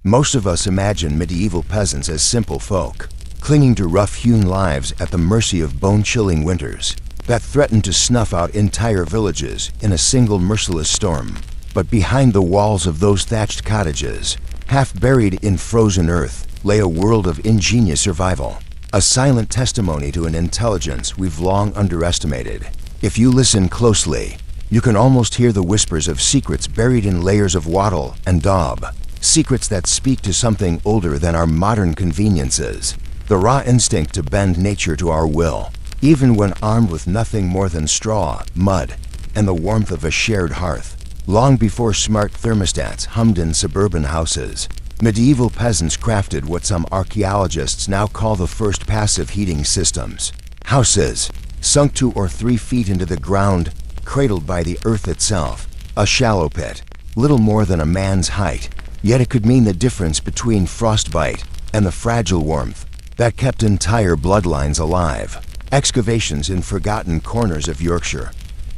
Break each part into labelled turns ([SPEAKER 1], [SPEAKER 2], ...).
[SPEAKER 1] Most of us imagine medieval peasants as simple folk, clinging to rough-hewn lives at the mercy of bone-chilling winters that threatened to snuff out entire villages in a single merciless storm. But behind the walls of those thatched cottages, half buried in frozen earth, lay a world of ingenious survival, a silent testimony to an intelligence we've long underestimated. If you listen closely, you can almost hear the whispers of secrets buried in layers of wattle and daub, secrets that speak to something older than our modern conveniences, the raw instinct to bend nature to our will, even when armed with nothing more than straw, mud, and the warmth of a shared hearth. Long before smart thermostats hummed in suburban houses, medieval peasants crafted what some archaeologists now call the first passive heating systems. Houses, sunk 2 or 3 feet into the ground, cradled by the earth itself, a shallow pit, little more than a man's height, yet it could mean the difference between frostbite and the fragile warmth that kept entire bloodlines alive. Excavations in forgotten corners of Yorkshire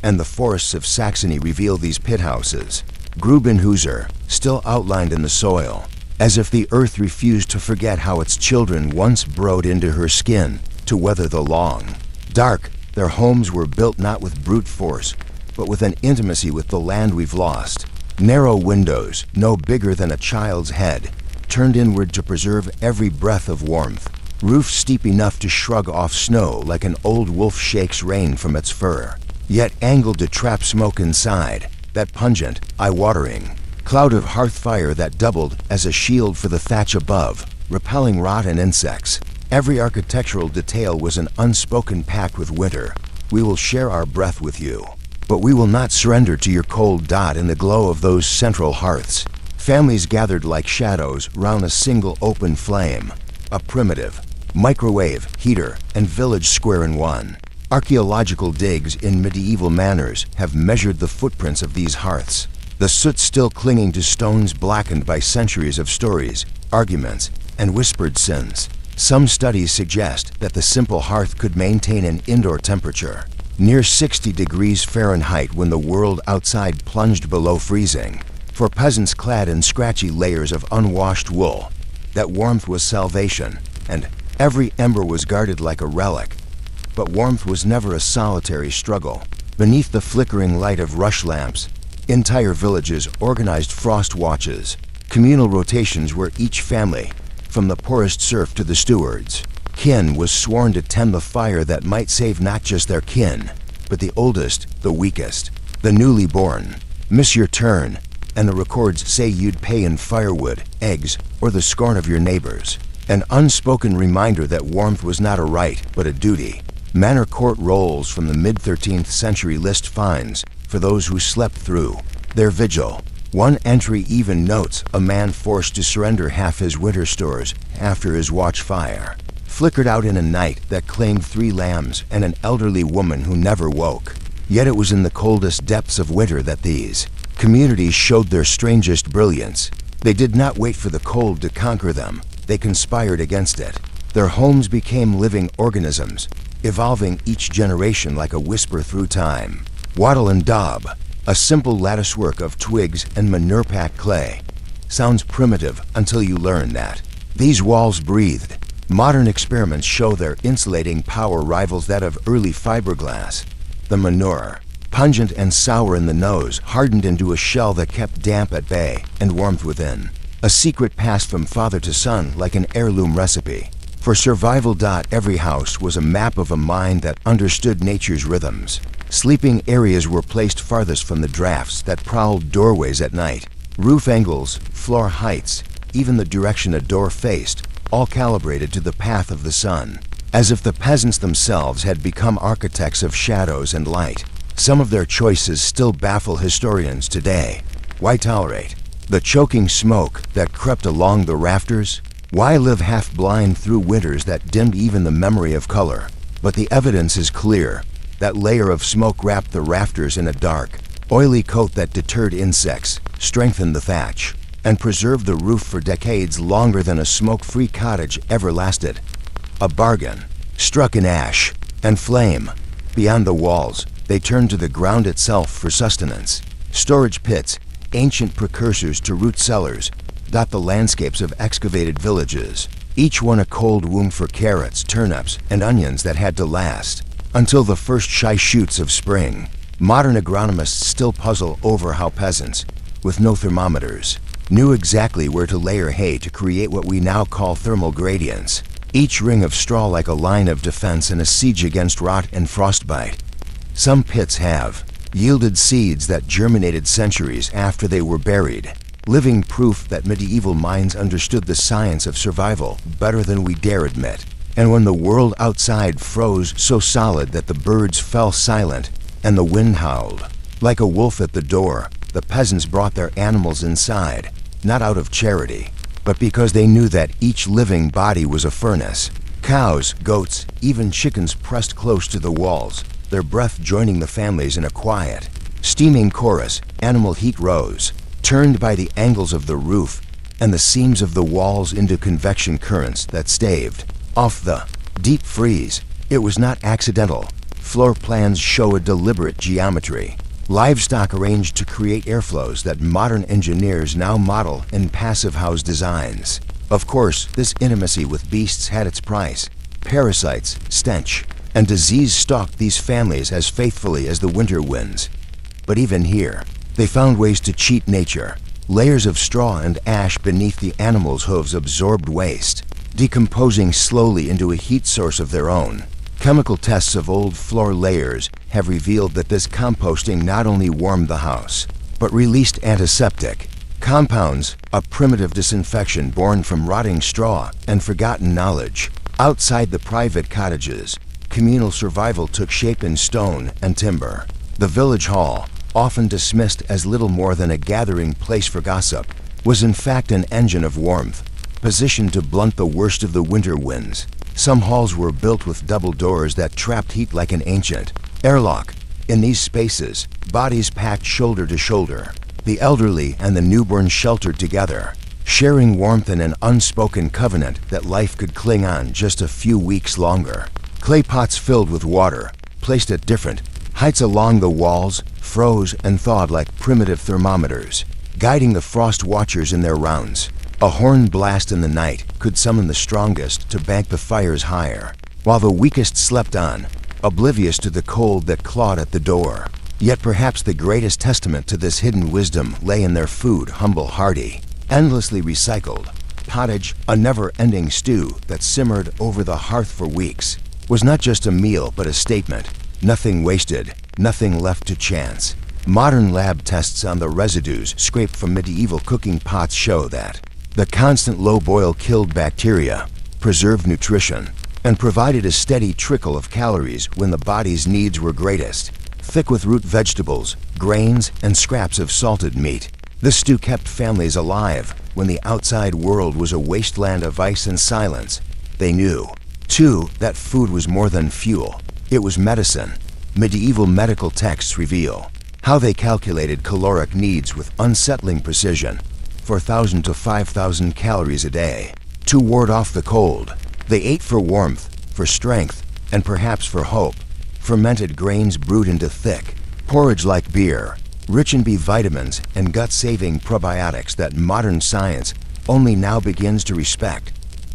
[SPEAKER 1] and the forests of Saxony reveal these pit houses, Grubenhäuser, still outlined in the soil, as if the earth refused to forget how its children once burrowed into her skin to weather the long, dark. Their homes were built not with brute force, but with an intimacy with the land we've lost. Narrow windows, no bigger than a child's head, turned inward to preserve every breath of warmth. Roofs steep enough to shrug off snow like an old wolf shakes rain from its fur, yet angled to trap smoke inside, that pungent, eye-watering cloud of hearth fire that doubled as a shield for the thatch above, repelling rot and insects. Every architectural detail was an unspoken pact with winter. We will share our breath with you, but we will not surrender to your cold dot in the glow of those central hearths. Families gathered like shadows round a single open flame, a primitive microwave, heater, and village square in one. Archaeological digs in medieval manors have measured the footprints of these hearths, the soot still clinging to stones blackened by centuries of stories, arguments, and whispered sins. Some studies suggest that the simple hearth could maintain an indoor temperature near 60 degrees Fahrenheit when the world outside plunged below freezing. For peasants clad in scratchy layers of unwashed wool, that warmth was salvation, and every ember was guarded like a relic. But warmth was never a solitary struggle. Beneath the flickering light of rush lamps, entire villages organized frost watches, communal rotations where each family, from the poorest serf to the stewards, kin, was sworn to tend the fire that might save not just their kin, but the oldest, the weakest, the newly born. Miss your turn, and the records say you'd pay in firewood, eggs, or the scorn of your neighbors. An unspoken reminder that warmth was not a right, but a duty. Manor court rolls from the mid-13th century list fines for those who slept through their vigil. One entry even notes a man forced to surrender half his winter stores after his watch fire flickered out in a night that claimed 3 lambs and an elderly woman who never woke. Yet it was in the coldest depths of winter that these communities showed their strangest brilliance. They did not wait for the cold to conquer them. They conspired against it. Their homes became living organisms, evolving each generation like a whisper through time. Wattle and daub, a simple latticework of twigs and manure-packed clay, sounds primitive until you learn that these walls breathed. Modern experiments show their insulating power rivals that of early fiberglass. The manure, pungent and sour in the nose, hardened into a shell that kept damp at bay and warmth within. A secret passed from father to son like an heirloom recipe. For survival. Every house was a map of a mind that understood nature's rhythms. Sleeping areas were placed farthest from the drafts that prowled doorways at night. Roof angles, floor heights, even the direction a door faced, all calibrated to the path of the sun. As if the peasants themselves had become architects of shadows and light. Some of their choices still baffle historians today. Why tolerate the choking smoke that crept along the rafters? Why live half-blind through winters that dimmed even the memory of color? But the evidence is clear. That layer of smoke wrapped the rafters in a dark, oily coat that deterred insects, strengthened the thatch, and preserved the roof for decades longer than a smoke-free cottage ever lasted. A bargain, struck in ash and flame. Beyond the walls, they turned to the ground itself for sustenance. Storage pits, ancient precursors to root cellars, dot the landscapes of excavated villages, each one a cold womb for carrots, turnips, and onions that had to last until the first shy shoots of spring. Modern agronomists still puzzle over how peasants, with no thermometers, knew exactly where to layer hay to create what we now call thermal gradients, each ring of straw like a line of defense and a siege against rot and frostbite. Some pits have yielded seeds that germinated centuries after they were buried, living proof that medieval minds understood the science of survival better than we dare admit. And when the world outside froze so solid that the birds fell silent and the wind howled like a wolf at the door, the peasants brought their animals inside, not out of charity, but because they knew that each living body was a furnace. Cows, goats, even chickens pressed close to the walls, their breath joining the families in a quiet, steaming chorus. Animal heat rose, turned by the angles of the roof and the seams of the walls into convection currents that staved off the deep freeze. It was not accidental. Floor plans show a deliberate geometry. Livestock arranged to create airflows that modern engineers now model in passive house designs. Of course, this intimacy with beasts had its price. Parasites, stench, and disease stalked these families as faithfully as the winter winds. But even here, they found ways to cheat nature. Layers of straw and ash beneath the animals' hooves absorbed waste, decomposing slowly into a heat source of their own. Chemical tests of old floor layers have revealed that this composting not only warmed the house, but released antiseptic compounds, a primitive disinfection born from rotting straw and forgotten knowledge. Outside the private cottages, communal survival took shape in stone and timber. The village hall, often dismissed as little more than a gathering place for gossip, was in fact an engine of warmth, positioned to blunt the worst of the winter winds. Some halls were built with double doors that trapped heat like an ancient airlock. In these spaces, bodies packed shoulder to shoulder, the elderly and the newborn sheltered together, sharing warmth in an unspoken covenant that life could cling on just a few weeks longer. Clay pots filled with water, placed at different heights along the walls, froze and thawed like primitive thermometers, guiding the frost watchers in their rounds. A horn blast in the night could summon the strongest to bank the fires higher, while the weakest slept on, oblivious to the cold that clawed at the door. Yet perhaps the greatest testament to this hidden wisdom lay in their food, humble, hearty, endlessly recycled. Pottage, a never-ending stew that simmered over the hearth for weeks, was not just a meal but a statement. Nothing wasted, nothing left to chance. Modern lab tests on the residues scraped from medieval cooking pots show that the constant low boil killed bacteria, preserved nutrition, and provided a steady trickle of calories when the body's needs were greatest. Thick with root vegetables, grains, and scraps of salted meat, this stew kept families alive when the outside world was a wasteland of ice and silence. They knew, too, that food was more than fuel. It was medicine. Medieval medical texts reveal how they calculated caloric needs with unsettling precision. 4,000 to 5,000 calories a day. To ward off the cold, they ate for warmth, for strength, and perhaps for hope. Fermented grains brewed into thick porridge-like beer, rich in B vitamins and gut-saving probiotics that modern science only now begins to respect.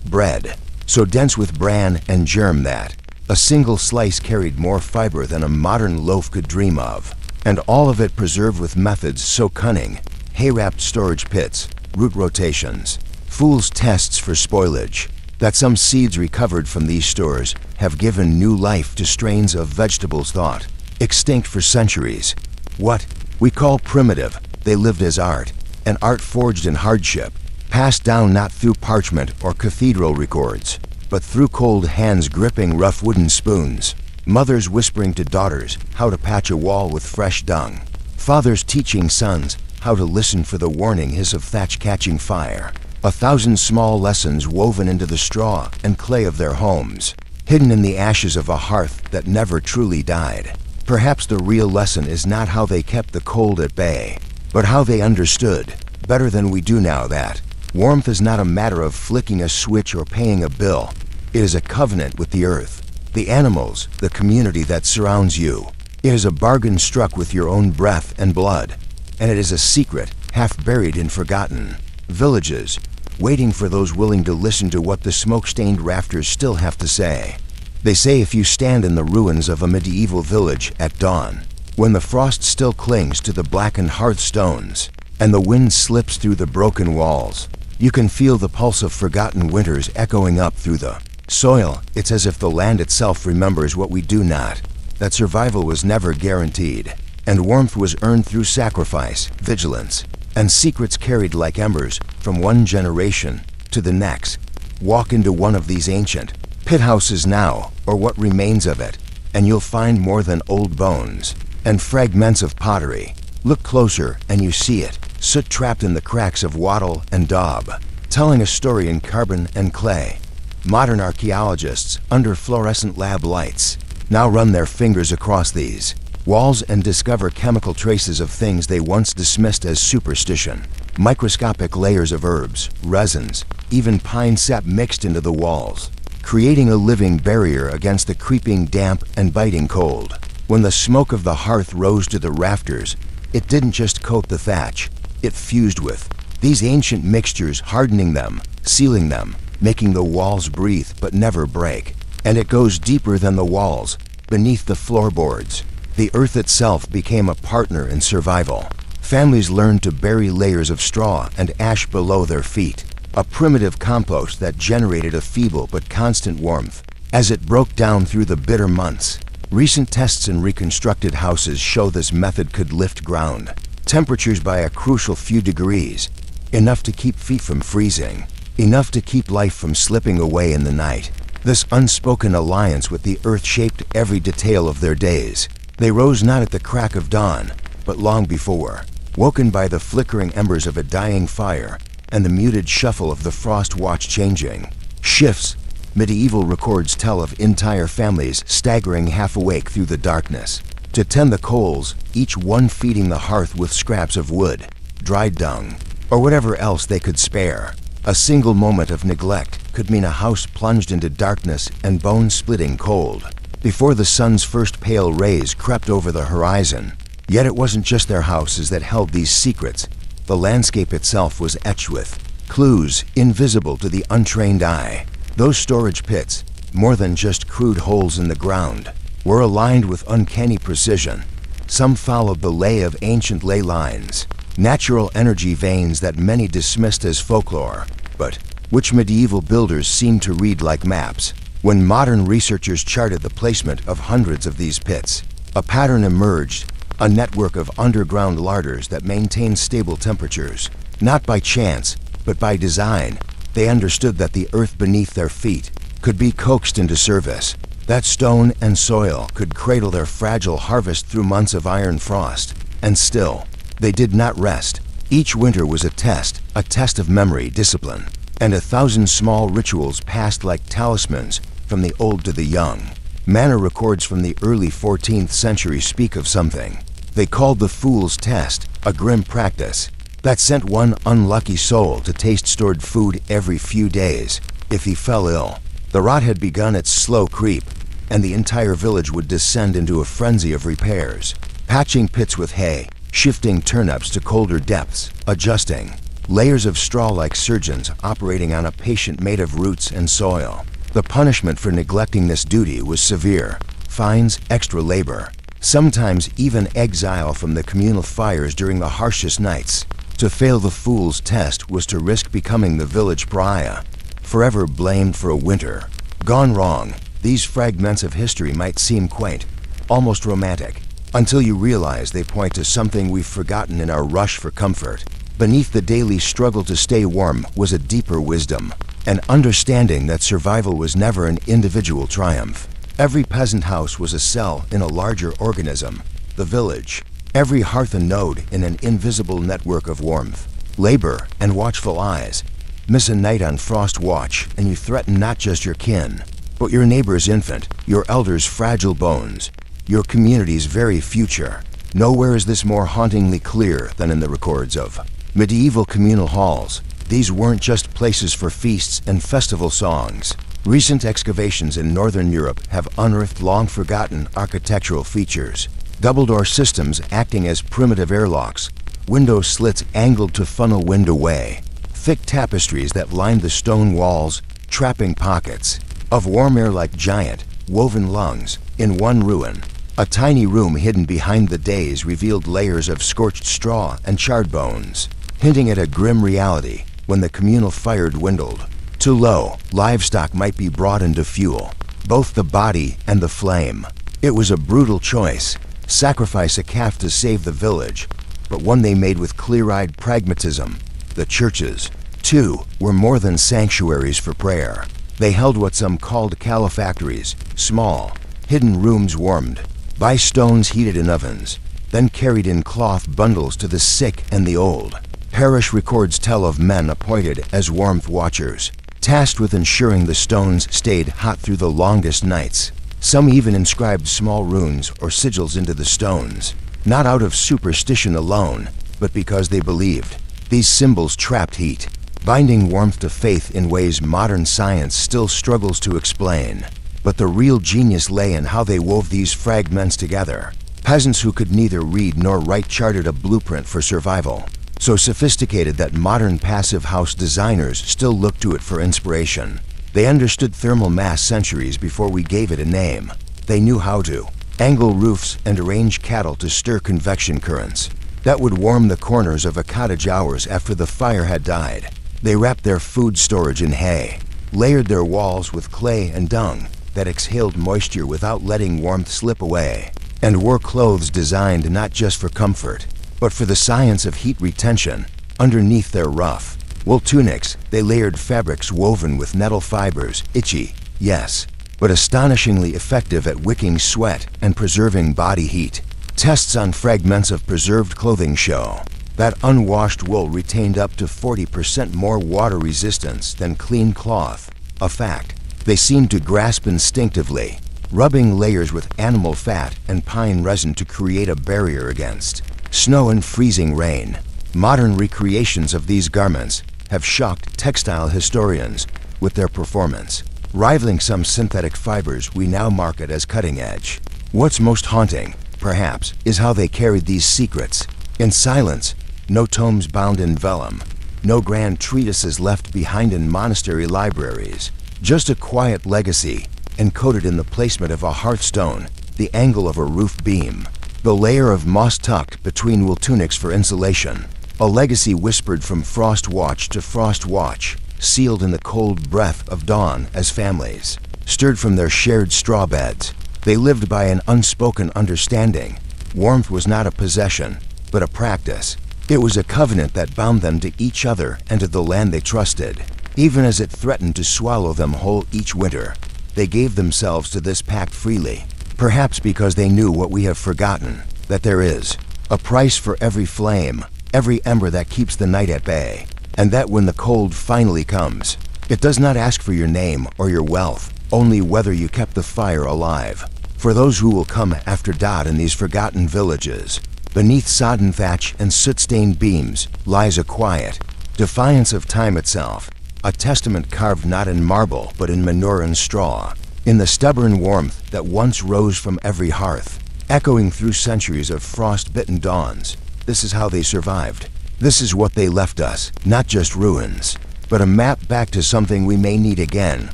[SPEAKER 1] Bread, so dense with bran and germ that a single slice carried more fiber than a modern loaf could dream of, and all of it preserved with methods so cunning. Hay-wrapped storage pits, root rotations, fool's tests for spoilage, that some seeds recovered from these stores have given new life to strains of vegetables thought extinct for centuries. What we call primitive, they lived as art, an art forged in hardship, passed down not through parchment or cathedral records, but through cold hands gripping rough wooden spoons, mothers whispering to daughters how to patch a wall with fresh dung, fathers teaching sons how to listen for the warning hiss of thatch catching fire. 1,000 small lessons woven into the straw and clay of their homes, hidden in the ashes of a hearth that never truly died. Perhaps the real lesson is not how they kept the cold at bay, but how they understood, better than we do now, that warmth is not a matter of flicking a switch or paying a bill. It is a covenant with the earth, the animals, the community that surrounds you. It is a bargain struck with your own breath and blood. And it is a secret, half buried and forgotten. villages, waiting for those willing to listen to what the smoke-stained rafters still have to say. They say if you stand in the ruins of a medieval village at dawn, when the frost still clings to the blackened hearthstones, and the wind slips through the broken walls, you can feel the pulse of forgotten winters echoing up through the soil. It's as if the land itself remembers what we do not, that survival was never guaranteed, and warmth was earned through sacrifice, vigilance, and secrets carried like embers from one generation to the next. Walk into one of these ancient pit houses now, or what remains of it, and you'll find more than old bones and fragments of pottery. Look closer and you see it, soot trapped in the cracks of wattle and daub, telling a story in carbon and clay. Modern archaeologists, under fluorescent lab lights, now run their fingers across these walls and discover chemical traces of things they once dismissed as superstition. Microscopic layers of herbs, resins, even pine sap mixed into the walls, creating a living barrier against the creeping damp and biting cold. When the smoke of the hearth rose to the rafters, it didn't just coat the thatch, it fused with these ancient mixtures, hardening them, sealing them, making the walls breathe but never break. And it goes deeper than the walls, beneath the floorboards. The earth itself became a partner in survival. Families learned to bury layers of straw and ash below their feet, a primitive compost that generated a feeble but constant warmth as it broke down through the bitter months. Recent tests in reconstructed houses show this method could lift ground temperatures by a crucial few degrees, enough to keep feet from freezing, enough to keep life from slipping away in the night. This unspoken alliance with the earth shaped every detail of their days. They rose not at the crack of dawn, but long before, woken by the flickering embers of a dying fire and the muted shuffle of the frost watch changing shifts. Medieval records tell of entire families staggering half awake through the darkness to tend the coals, each one feeding the hearth with scraps of wood, dried dung, or whatever else they could spare. A single moment of neglect could mean a house plunged into darkness and bone-splitting cold before the sun's first pale rays crept over the horizon. Yet it wasn't just their houses that held these secrets. The landscape itself was etched with clues invisible to the untrained eye. Those storage pits, more than just crude holes in the ground, were aligned with uncanny precision. Some followed the lay of ancient ley lines, natural energy veins that many dismissed as folklore, but which medieval builders seemed to read like maps. When modern researchers charted the placement of hundreds of these pits, a pattern emerged, a network of underground larders that maintained stable temperatures. Not by chance, but by design. They understood that the earth beneath their feet could be coaxed into service, that stone and soil could cradle their fragile harvest through months of iron frost. And still, they did not rest. Each winter was a test of memory, discipline, and 1,000 small rituals passed like talismans from the old to the young. Manor records from the early 14th century speak of something they called the Fool's Test, a grim practice that sent one unlucky soul to taste stored food every few days. If he fell ill, the rot had begun its slow creep, and the entire village would descend into a frenzy of repairs, patching pits with hay, shifting turnips to colder depths, adjusting layers of straw like surgeons operating on a patient made of roots and soil. The punishment for neglecting this duty was severe: fines, extra labor, sometimes even exile from the communal fires during the harshest nights. To fail the Fool's Test was to risk becoming the village pariah, forever blamed for a winter gone wrong. These fragments of history might seem quaint, almost romantic, until you realize they point to something we've forgotten in our rush for comfort. Beneath the daily struggle to stay warm was a deeper wisdom, an understanding that survival was never an individual triumph. Every peasant house was a cell in a larger organism, the village. Every hearth a node in an invisible network of warmth, labor, and watchful eyes. Miss a night on frost watch, and you threaten not just your kin, but your neighbor's infant, your elder's fragile bones, your community's very future. Nowhere is this more hauntingly clear than in the records of medieval communal halls. These weren't just places for feasts and festival songs. Recent excavations in Northern Europe have unearthed long-forgotten architectural features. Double-door systems acting as primitive airlocks, window slits angled to funnel wind away, thick tapestries that lined the stone walls, trapping pockets of warm air like giant, woven lungs. In one ruin, a tiny room hidden behind the days revealed layers of scorched straw and charred bones, hinting at a grim reality when the communal fire dwindled. Too low, livestock might be brought in to fuel both the body and the flame. It was a brutal choice: sacrifice a calf to save the village, but one they made with clear-eyed pragmatism. The churches, too, were more than sanctuaries for prayer. They held what some called calefactories, small, hidden rooms warmed by stones heated in ovens, then carried in cloth bundles to the sick and the old. Parish records tell of men appointed as warmth watchers, tasked with ensuring the stones stayed hot through the longest nights. Some even inscribed small runes or sigils into the stones, not out of superstition alone, but because they believed these symbols trapped heat, binding warmth to faith in ways modern science still struggles to explain. But the real genius lay in how they wove these fragments together. Peasants who could neither read nor write charted a blueprint for survival, so sophisticated that modern passive house designers still look to it for inspiration. They understood thermal mass centuries before we gave it a name. They knew how to angle roofs and arrange cattle to stir convection currents that would warm the corners of a cottage hours after the fire had died. They wrapped their food storage in hay, layered their walls with clay and dung that exhaled moisture without letting warmth slip away, and wore clothes designed not just for comfort, but for the science of heat retention. Underneath their rough wool tunics, they layered fabrics woven with nettle fibers, itchy, yes, but astonishingly effective at wicking sweat and preserving body heat. Tests on fragments of preserved clothing show that unwashed wool retained up to 40% more water resistance than clean cloth, a fact they seemed to grasp instinctively, rubbing layers with animal fat and pine resin to create a barrier against snow and freezing rain. Modern recreations of these garments have shocked textile historians with their performance, rivaling some synthetic fibers we now market as cutting edge. What's most haunting, perhaps, is how they carried these secrets in silence. No tomes bound in vellum, no grand treatises left behind in monastery libraries, just a quiet legacy encoded in the placement of a hearthstone, the angle of a roof beam, the layer of moss tucked between wool tunics for insulation. A legacy whispered from frost watch to frost watch, sealed in the cold breath of dawn as families stirred from their shared straw beds. They lived by an unspoken understanding. Warmth was not a possession, but a practice. It was a covenant that bound them to each other and to the land they trusted. Even as it threatened to swallow them whole each winter, they gave themselves to this pact freely, perhaps because they knew what we have forgotten, that there is a price for every flame, every ember that keeps the night at bay, and that when the cold finally comes, it does not ask for your name or your wealth, only whether you kept the fire alive. For those who will come after Dot in these forgotten villages, beneath sodden thatch and soot-stained beams lies a quiet defiance of time itself, a testament carved not in marble but in manure and straw, in the stubborn warmth that once rose from every hearth, echoing through centuries of frost-bitten dawns. This is how they survived. This is what they left us, not just ruins, but a map back to something we may need again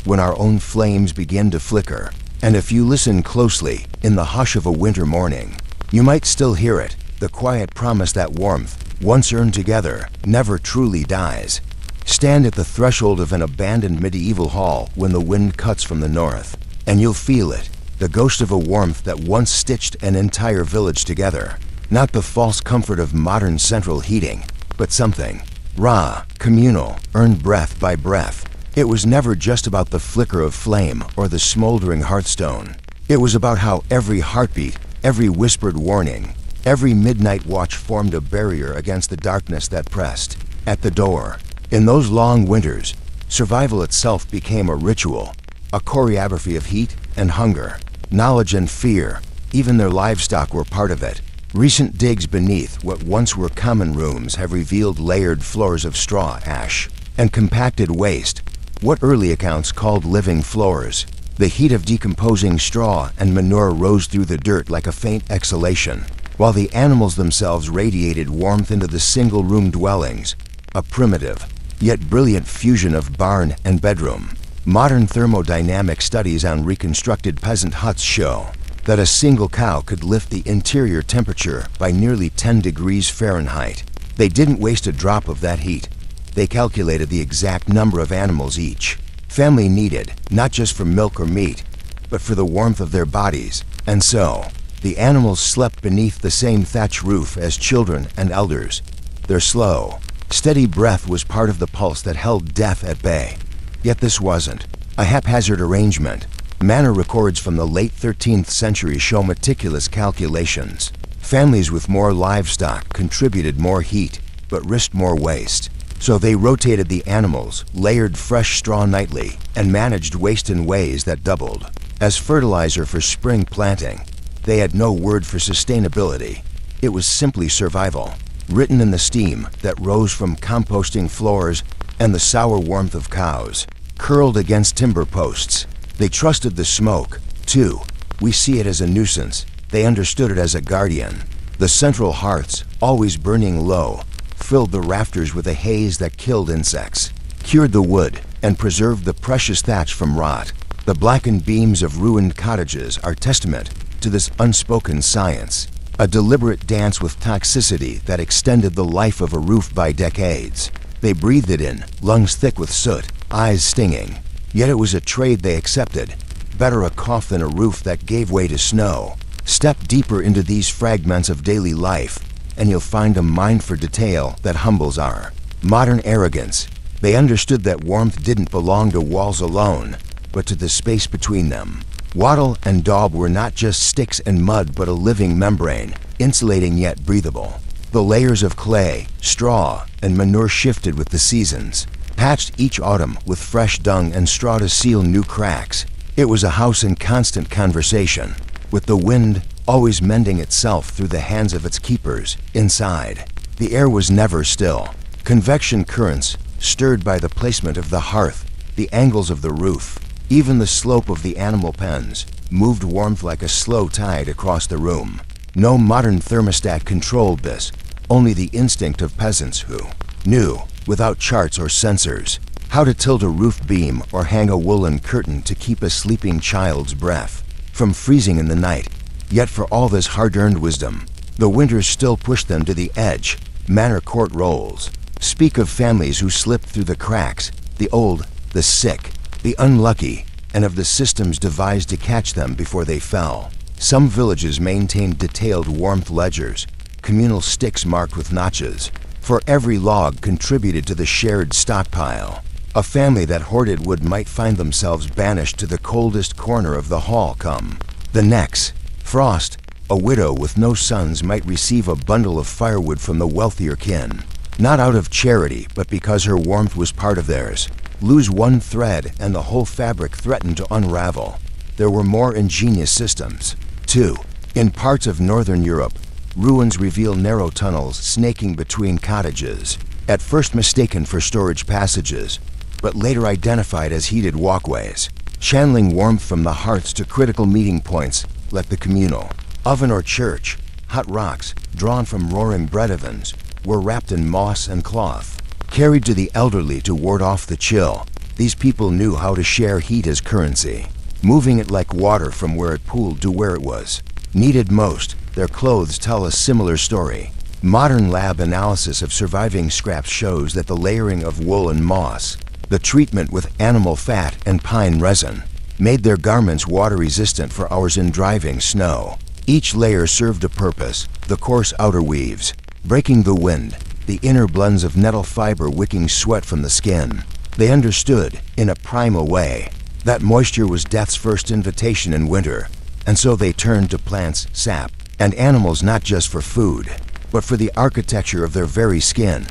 [SPEAKER 1] when our own flames begin to flicker. And if you listen closely, in the hush of a winter morning, you might still hear it, the quiet promise that warmth, once earned together, never truly dies. Stand at the threshold of an abandoned medieval hall when the wind cuts from the north, and you'll feel it, the ghost of a warmth that once stitched an entire village together. Not the false comfort of modern central heating, but something raw, communal, earned breath by breath. It was never just about the flicker of flame or the smoldering hearthstone. It was about how every heartbeat, every whispered warning, every midnight watch formed a barrier against the darkness that pressed at the door. In those long winters, survival itself became a ritual, a choreography of heat and hunger, knowledge and fear. Even their livestock were part of it. Recent digs beneath what once were common rooms have revealed layered floors of straw, ash, and compacted waste, what early accounts called living floors. The heat of decomposing straw and manure rose through the dirt like a faint exhalation, while the animals themselves radiated warmth into the single-room dwellings, a primitive, yet brilliant fusion of barn and bedroom. Modern thermodynamic studies on reconstructed peasant huts show that a single cow could lift the interior temperature by nearly 10 degrees Fahrenheit. They didn't waste a drop of that heat. They calculated the exact number of animals each family needed, not just for milk or meat, but for the warmth of their bodies. And so, the animals slept beneath the same thatch roof as children and elders. Their slow, steady breath was part of the pulse that held death at bay. Yet this wasn't a haphazard arrangement. Manor records from the late 13th century show meticulous calculations. Families with more livestock contributed more heat, but risked more waste. So they rotated the animals, layered fresh straw nightly, and managed waste in ways that doubled as fertilizer for spring planting. They had no word for sustainability. It was simply survival, written in the steam that rose from composting floors and the sour warmth of cows, curled against timber posts. They trusted the smoke, too. We see it as a nuisance. They understood it as a guardian. The central hearths, always burning low, filled the rafters with a haze that killed insects, cured the wood, and preserved the precious thatch from rot. The blackened beams of ruined cottages are testament to this unspoken science, a deliberate dance with toxicity that extended the life of a roof by decades. They breathed it in, lungs thick with soot, eyes stinging. Yet it was a trade they accepted. Better a cough than a roof that gave way to snow. Step deeper into these fragments of daily life, and you'll find a mind for detail that humbles our modern arrogance. They understood that warmth didn't belong to walls alone, but to the space between them. Wattle and daub were not just sticks and mud, but a living membrane, insulating yet breathable. The layers of clay, straw, and manure shifted with the seasons, patched each autumn with fresh dung and straw to seal new cracks. It was a house in constant conversation, with the wind always mending itself through the hands of its keepers. Inside, the air was never still. Convection currents, stirred by the placement of the hearth, the angles of the roof, even the slope of the animal pens, moved warmth like a slow tide across the room. No modern thermostat controlled this, only the instinct of peasants who knew, without charts or sensors, how to tilt a roof beam or hang a woolen curtain to keep a sleeping child's breath from freezing in the night. Yet for all this hard-earned wisdom, the winters still pushed them to the edge. Manor court rolls speak of families who slipped through the cracks, the old, the sick, the unlucky, and of the systems devised to catch them before they fell. Some villages maintained detailed warmth ledgers, communal sticks marked with notches, for every log contributed to the shared stockpile. A family that hoarded wood might find themselves banished to the coldest corner of the hall come the next frost. A widow with no sons might receive a bundle of firewood from the wealthier kin, not out of charity, but because her warmth was part of theirs. Lose one thread and the whole fabric threatened to unravel. There were more ingenious systems, too. In parts of northern Europe, ruins reveal narrow tunnels snaking between cottages, at first mistaken for storage passages, but later identified as heated walkways, channeling warmth from the hearths to critical meeting points like the communal oven or church. Hot rocks, drawn from roaring bread ovens, were wrapped in moss and cloth, carried to the elderly to ward off the chill. These people knew how to share heat as currency, moving it like water from where it pooled to where it was needed most. Their clothes tell a similar story. Modern lab analysis of surviving scraps shows that the layering of wool and moss, the treatment with animal fat and pine resin, made their garments water-resistant for hours in driving snow. Each layer served a purpose: the coarse outer weaves, breaking the wind, the inner blends of nettle fiber wicking sweat from the skin. They understood, in a primal way, that moisture was death's first invitation in winter, and so they turned to plants, sap, and animals not just for food, but for the architecture of their very skin.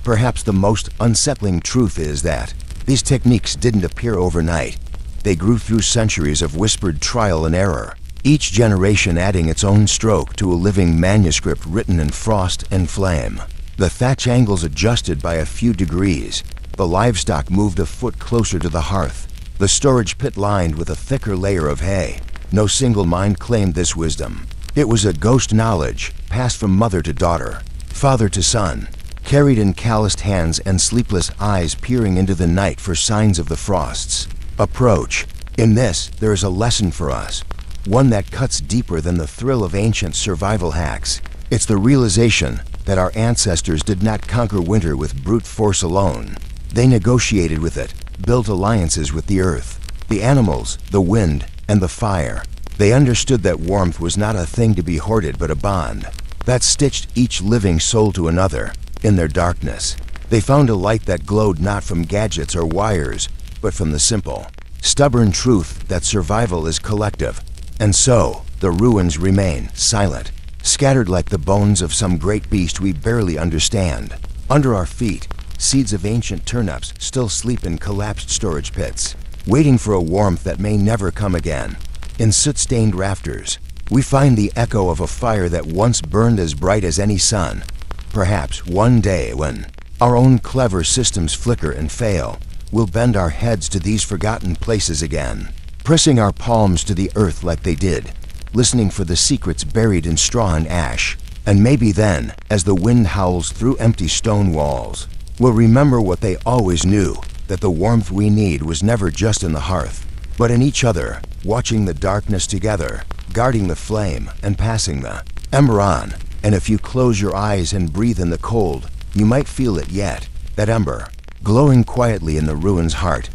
[SPEAKER 1] Perhaps the most unsettling truth is that these techniques didn't appear overnight. They grew through centuries of whispered trial and error, each generation adding its own stroke to a living manuscript written in frost and flame. The thatch angles adjusted by a few degrees. The livestock moved a foot closer to the hearth, the storage pit lined with a thicker layer of hay. No single mind claimed this wisdom. It was a ghost knowledge, passed from mother to daughter, father to son, carried in calloused hands and sleepless eyes peering into the night for signs of the frosts. Approach. In this, there is a lesson for us, one that cuts deeper than the thrill of ancient survival hacks. It's the realization that our ancestors did not conquer winter with brute force alone. They negotiated with it, built alliances with the earth, the animals, the wind, and the fire. They understood that warmth was not a thing to be hoarded but a bond that stitched each living soul to another. In their darkness, they found a light that glowed not from gadgets or wires, but from the simple, stubborn truth that survival is collective. And so, the ruins remain silent, scattered like the bones of some great beast we barely understand. Under our feet, seeds of ancient turnips still sleep in collapsed storage pits, waiting for a warmth that may never come again. In soot-stained rafters, we find the echo of a fire that once burned as bright as any sun. Perhaps one day when our own clever systems flicker and fail, we'll bend our heads to these forgotten places again, pressing our palms to the earth like they did, listening for the secrets buried in straw and ash. And maybe then, as the wind howls through empty stone walls, we'll remember what they always knew, that the warmth we need was never just in the hearth, but in each other, watching the darkness together, guarding the flame and passing the ember on. And if you close your eyes and breathe in the cold, you might feel it yet, that ember, glowing quietly in the ruin's heart,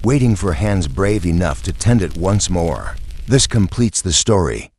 [SPEAKER 1] waiting for hands brave enough to tend it once more. This completes the story,